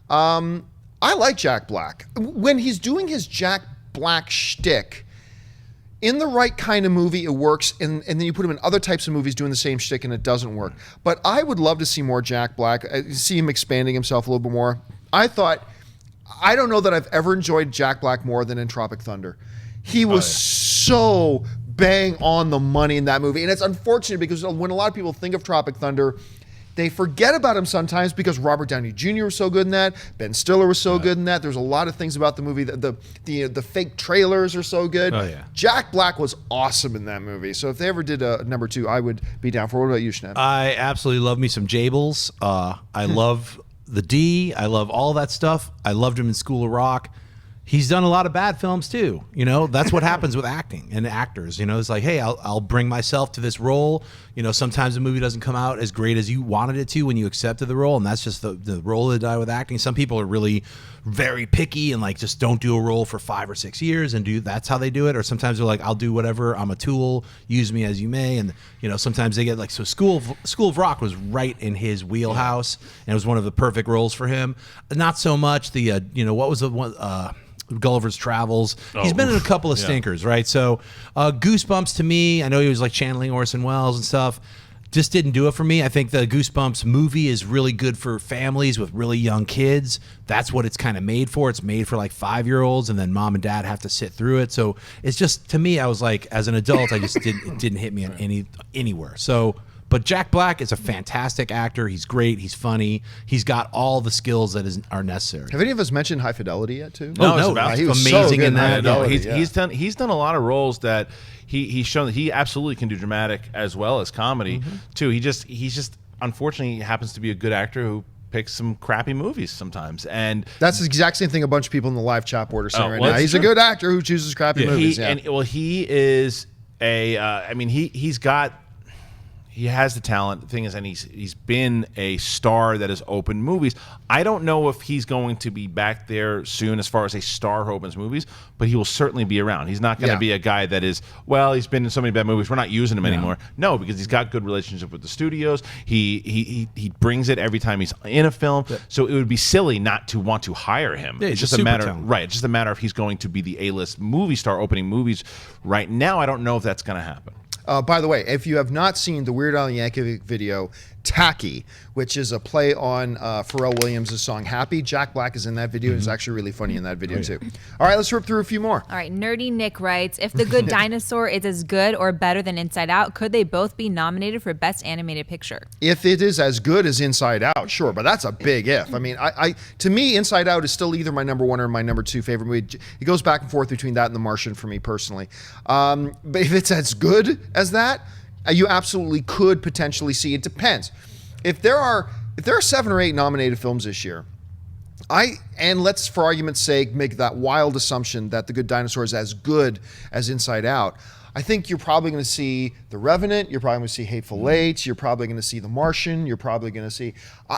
I like Jack Black. When he's doing his Jack Black shtick, in the right kind of movie, it works, and then you put him in other types of movies doing the same shtick, and it doesn't work. But I would love to see more Jack Black, see him expanding himself a little bit more. I don't know that I've ever enjoyed Jack Black more than in Tropic Thunder. He was so bang on the money in that movie. And it's unfortunate because when a lot of people think of Tropic Thunder, they forget about him sometimes because Robert Downey Jr. was so good in that. Ben Stiller was so good in that. There's a lot of things about the movie. The fake trailers are so good. Oh, yeah. Jack Black was awesome in that movie. So if they ever did a number 2, I would be down for it. What about you, Schneid? I absolutely love me some Jables. I love the D. I love all that stuff. I loved him in School of Rock. He's done a lot of bad films too. You know, that's what happens with acting and actors. You know, it's like, hey, I'll bring myself to this role. You know, sometimes the movie doesn't come out as great as you wanted it to when you accepted the role, and that's just the role that I with acting. Some people are really very picky and like just don't do a role for 5 or 6 years and that's how they do it. Or sometimes they're like, I'll do whatever. I'm a tool. Use me as you may. And you know, sometimes they get like, so School of Rock was right in his wheelhouse, and it was one of the perfect roles for him. Not so much the you know, what was the one. Gulliver's Travels. He's been in a couple of stinkers, right? So Goosebumps to me, I know he was like channeling Orson Welles and stuff, just didn't do it for me. I think the Goosebumps movie is really good for families with really young kids. That's what it's kind of made for. It's made for like 5-year-olds, and then mom and dad have to sit through it. So it's just, to me, I was like, as an adult, it didn't hit me anywhere. So, but Jack Black is a fantastic actor. He's great. He's funny. He's got all the skills that are necessary. Have any of us mentioned High Fidelity yet, too? No, he was amazing so in good that. High Fidelity, He's done a lot of roles that he's shown that he absolutely can do dramatic as well as comedy too. He's just unfortunately he happens to be a good actor who picks some crappy movies sometimes, and That's the exact same thing a bunch of people in the live chat board are saying right well, now. that's He's a true. good actor who chooses crappy movies. he is a. I mean, he has the talent. The thing is, and he's been a star that has opened movies. I don't know if he's going to be back there soon as far as a star who opens movies, but he will certainly be around. He's not going to be a guy that is, well, he's been in so many bad movies, we're not using him anymore. No, because he's got good relationship with the studios. He brings it every time he's in a film. Yeah. So it would be silly not to want to hire him. Yeah, it's just a matter, right? It's just a matter if he's going to be the A-list movie star opening movies. Right now, I don't know if that's going to happen. By the way, if you have not seen the Weird Al Yankovic video, Tacky, which is a play on Pharrell Williams' song Happy, Jack Black is in that video. It's actually really funny in that video, too. All right, let's rip through a few more. All right, Nerdy Nick writes, if The Good Dinosaur is as good or better than Inside Out, could they both be nominated for Best Animated Picture? If it is as good as Inside Out, sure, but that's a big if. I mean, to me, Inside Out is still either my number 1 or my number 2 favorite movie. It goes back and forth between that and The Martian for me personally. But if it's as good as that, you absolutely could potentially see. It depends. If there are 7 or 8 nominated films this year, And let's, for argument's sake, make that wild assumption that The Good Dinosaur is as good as Inside Out. I think you're probably going to see The Revenant. You're probably going to see Hateful Eight. You're probably going to see The Martian. You're probably going to see.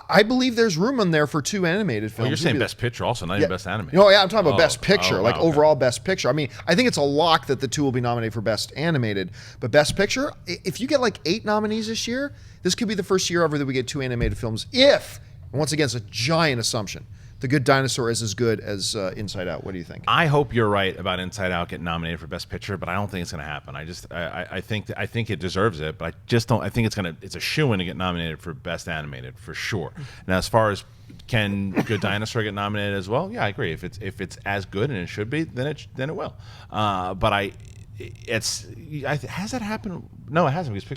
I believe there's room in there for 2 animated films. Well, you're saying Best Picture also, not even Best Animated. No, yeah, I'm talking about Best Picture, wow, like okay. overall Best Picture. I mean, I think it's a lock that the 2 will be nominated for Best Animated, but Best Picture, if you get like 8 nominees this year, this could be the first year ever that we get 2 animated films. If, and once again, it's a giant assumption, The Good Dinosaur is as good as Inside Out. What do you think? I hope you're right about Inside Out getting nominated for Best Picture, but I don't think it's going to happen. I think it deserves it, but I just don't. I think it's a shoo-in to get nominated for Best Animated for sure. Now, as far as can Good Dinosaur get nominated as well? Yeah, I agree. If it's as good and it should be, then it will. But has that happened? No, it hasn't, because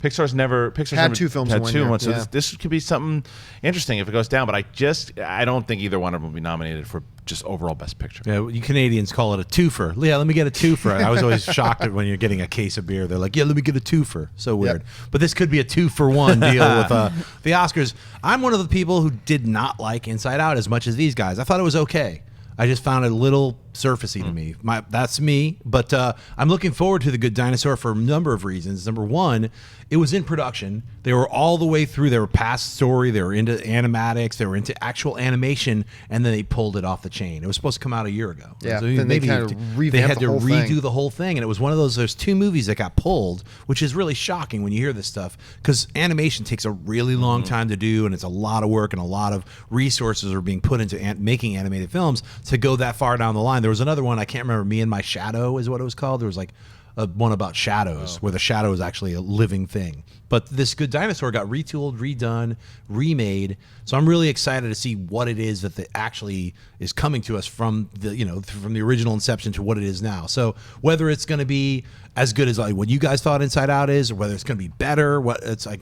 Pixar's never had 2 films in one year. So yeah. this could be something interesting if it goes down. But I don't think either one of them will be nominated for just overall Best Picture. Yeah, you Canadians call it a twofer. Yeah, let me get a twofer. I was always shocked when you're getting a case of beer. They're like, yeah, let me get a twofer. So weird. Yep. But this could be a 2-for-1 deal with the Oscars. I'm one of the people who did not like Inside Out as much as these guys. I thought it was okay. I just found it a little surfacey to me. That's me, but I'm looking forward to The Good Dinosaur for a number of reasons. Number one, it was in production. They were all the way through. They were past story. They were into animatics. They were into actual animation, and then they pulled it off the chain. It was supposed to come out a year ago. Yeah, so then maybe they kind of they had to redo thing. the whole thing, and it was one of those. There's 2 movies that got pulled, which is really shocking when you hear this stuff, because animation takes a really long time to do, and it's a lot of work, and a lot of resources are being put into making animated films to go that far down the line. There was another one, I can't remember, Me and My Shadow is what it was called. There was like one about shadows, where the shadow is actually a living thing. But this Good Dinosaur got retooled, redone, remade. So I'm really excited to see what it is that actually is coming to us from the original inception to what it is now. So whether it's going to be as good as like what you guys thought Inside Out is, or whether it's going to be better,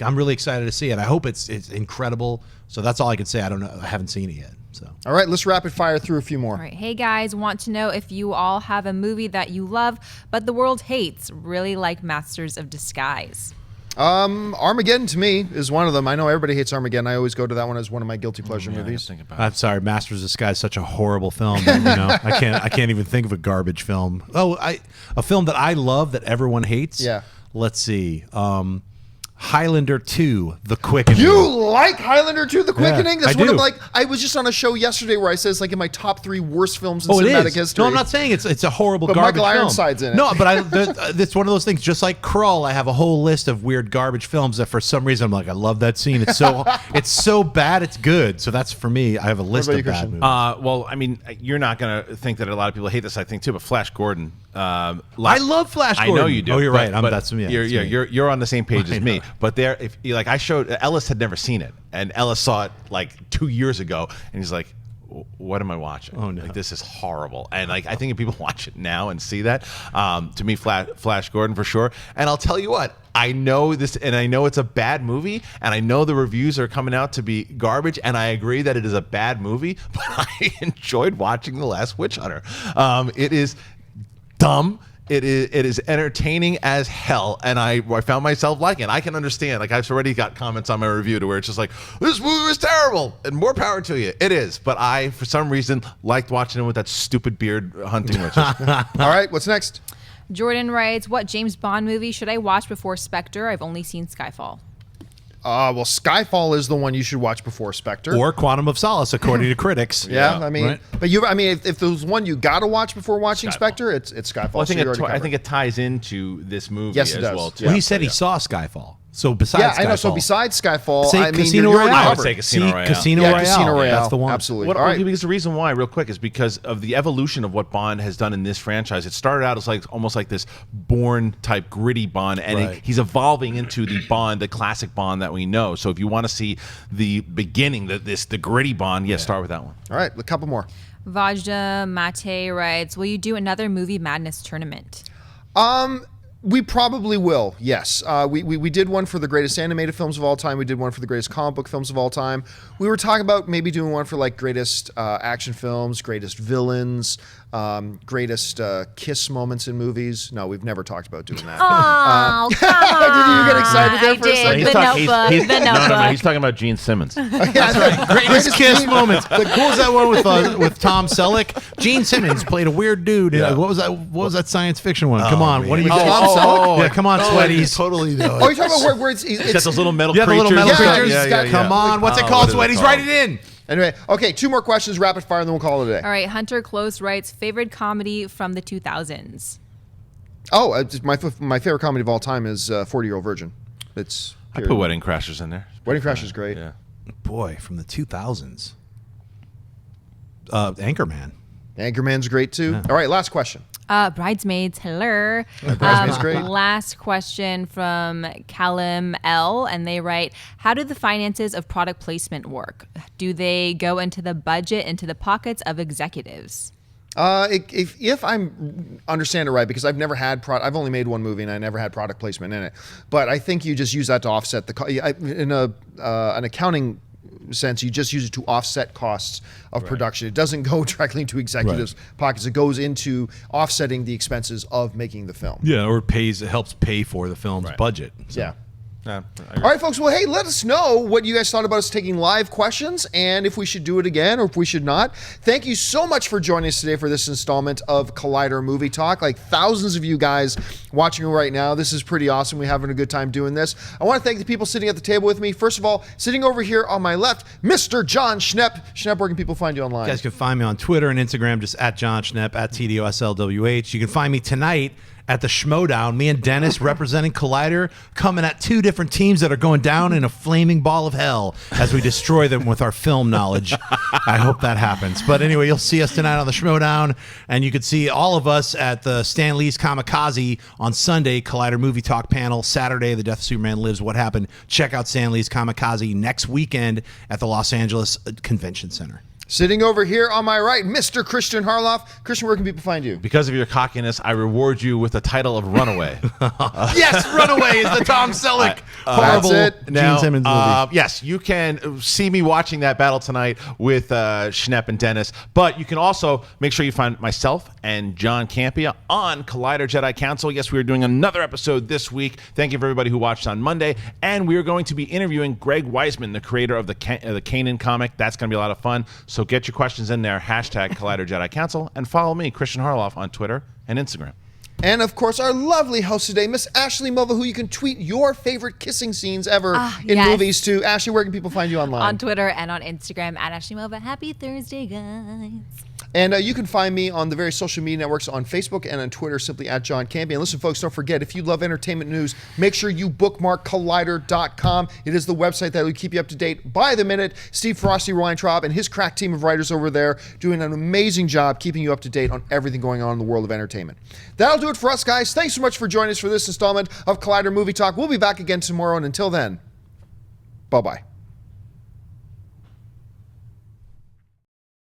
I'm really excited to see it. I hope it's incredible. So that's all I can say. I don't know. I haven't seen it yet. So. All right, let's rapid fire through a few more. All right. Hey guys, want to know if you all have a movie that you love but the world hates, really like Masters of Disguise. Armageddon to me is one of them. I know everybody hates Armageddon. I always go to that one as one of my guilty pleasure movies. I'm sorry, Masters of Disguise is such a horrible film. That, I can't even think of a garbage film. A film that I love that everyone hates. Yeah. Let's see. Highlander 2, The Quickening. You like Highlander 2, The Quickening? Yeah, That's I one do. of I was just on a show yesterday where I said it's like in my top 3 worst films in Oh, it cinematic is. history. No, I'm not saying it's a horrible But garbage Michael film. Ironside's in it. No, but it's one of those things. Just like Krull, I have a whole list of weird garbage films that for some reason I'm like, I love that scene. It's so bad, it's good. So that's for me. I have a list about of you, bad Christian? movies. Well, I mean, you're not going to think that a lot of people hate this, I think, too, but Flash Gordon. I love Flash Gordon. I know you do. Oh, you're right. But That's me. You're on the same page I as me. know. But I showed Ellis had never seen it, and Ellis saw it like 2 years ago, and he's like, "What am I watching? Oh no, like this is horrible." And like I think if people watch it now and see that, to me, Flash Gordon for sure. And I'll tell you what, I know this, and I know it's a bad movie, and I know the reviews are coming out to be garbage, and I agree that it is a bad movie, but I enjoyed watching The Last Witch Hunter. It is dumb. It is entertaining as hell, and I found myself liking it. I can understand. Like, I've already got comments on my review to where it's just like, this movie was terrible, and more power to you. It is, but I, for some reason, liked watching it with that stupid beard hunting witches. All right, what's next? Jordan writes, what James Bond movie should I watch before Spectre? I've only seen Skyfall. Well, Skyfall is the one you should watch before Spectre. Or Quantum of Solace, according to critics. Yeah, I mean, right? but if there's one you got to watch before watching Spectre, it's Skyfall. Well, I I think it ties into this movie Yes, it as does. well, too. Yeah. Well, he said he saw Skyfall. So besides I know. So Skyfall- besides Skyfall, Say I mean, Casino you're Royale. I would covered. say Casino See, Royale. Casino Yeah, Royale. Casino Royale. That's the one. Absolutely. All All right. right. Because the reason why, real quick, is because of the evolution of what Bond has done in this franchise. It started out as like almost like this Bourne type gritty Bond, and Right. he's evolving into the Bond, the classic Bond that we know. So if you want to see the beginning, the gritty Bond, start with that one. All right, a couple more. Vajda Mate writes, will you do another movie madness tournament? We probably will, yes. We did one for the greatest animated films of all time. We did one for the greatest comic book films of all time. We were talking about maybe doing one for like greatest action films, greatest villains, greatest kiss moments in movies. No, we've never talked about doing that. Oh, come on. Did you get excited there I for a did. second? The Notebook. The No, Notebook. he's talking about Gene Simmons. That's right. Greatest kiss moments. What was that one with Tom Selleck? Gene Simmons played a weird dude. Yeah. What was that science fiction one? Come on, what do you? With Tom Selleck? Yeah, come on, Sweaties. Totally know. Oh, you're talking about where it's He's got those little metal Yeah, the creatures. little metal Yeah, creatures. yeah, yeah. Come on, what's it Oh, called, what is it Sweaties? called? Write it in. Anyway, okay, 2 more questions, rapid fire, and then we'll call it a day. All right, Hunter Close writes, favorite comedy from the 2000s. Oh, my favorite comedy of all time is 40-Year-Old Virgin. It's I put Wedding Crashers in there. Wedding Crashers is great. Yeah. Boy, from the 2000s. Anchorman. Anchorman's great too. All right, last question. Bridesmaids, hello. Bridesmaids, great. Last question from Callum L. And they write, how do the finances of product placement work? Do they go into the budget, into the pockets of executives? If I'm understand it right, because I've never had I've only made one movie and I never had product placement in it. But I think you just use that to offset in an accounting sense, you just use it to offset costs of production. It doesn't go directly into executives' pockets. It goes into offsetting the expenses of making the film. Yeah, or it helps pay for the film's budget. So. Yeah. Yeah, All right, folks. Well, hey, let us know what you guys thought about us taking live questions and if we should do it again or if we should not. Thank you so much for joining us today for this installment of Collider Movie Talk. Like thousands of you guys watching right now. This is pretty awesome. We're having a good time doing this. I want to thank the people sitting at the table with me. First of all, sitting over here on my left, Mr. John Schnepp. Schnepp, where can people find you online? You guys can find me on Twitter and Instagram, just at John Schnepp, at TDOSLWH. You can find me tonight at the Schmodown, me and Dennis representing Collider, coming at 2 different teams that are going down in a flaming ball of hell as we destroy them with our film knowledge. I hope that happens. But anyway, you'll see us tonight on the Schmodown, and you can see all of us at the Stan Lee's Kamikaze on Sunday, Collider Movie Talk panel, Saturday, The Death of Superman Lives, What Happened. Check out Stan Lee's Kamikaze next weekend at the Los Angeles Convention Center. Sitting over here on my right, Mr. Christian Harloff. Christian, where can people find you? Because of your cockiness, I reward you with the title of Runaway. Yes, Runaway is the Tom Selleck horrible That's it. Gene Simmons movie. Yes, you can see me watching that battle tonight with Schnepp and Dennis, but you can also make sure you find myself and John Campia on Collider Jedi Council. Yes, we are doing another episode this week. Thank you for everybody who watched on Monday, and we are going to be interviewing Greg Weisman, the creator of the Kanan comic. That's going to be a lot of fun. So get your questions in there, hashtag Collider Jedi Council, and follow me, Christian Harloff, on Twitter and Instagram. And of course, our lovely host today, Miss Ashley Mulva, who you can tweet your favorite kissing scenes ever in yes. movies to. Ashley, where can people find you online? On Twitter and on Instagram at Ashley Mova. Happy Thursday, guys. And you can find me on the various social media networks on Facebook and on Twitter, simply at John Campy. And listen, folks, don't forget, if you love entertainment news, make sure you bookmark Collider.com. It is the website that will keep you up to date by the minute. Steve Frosty Weintraub and his crack team of writers over there doing an amazing job keeping you up to date on everything going on in the world of entertainment. That'll do it for us, guys. Thanks so much for joining us for this installment of Collider Movie Talk. We'll be back again tomorrow, and until then, bye-bye.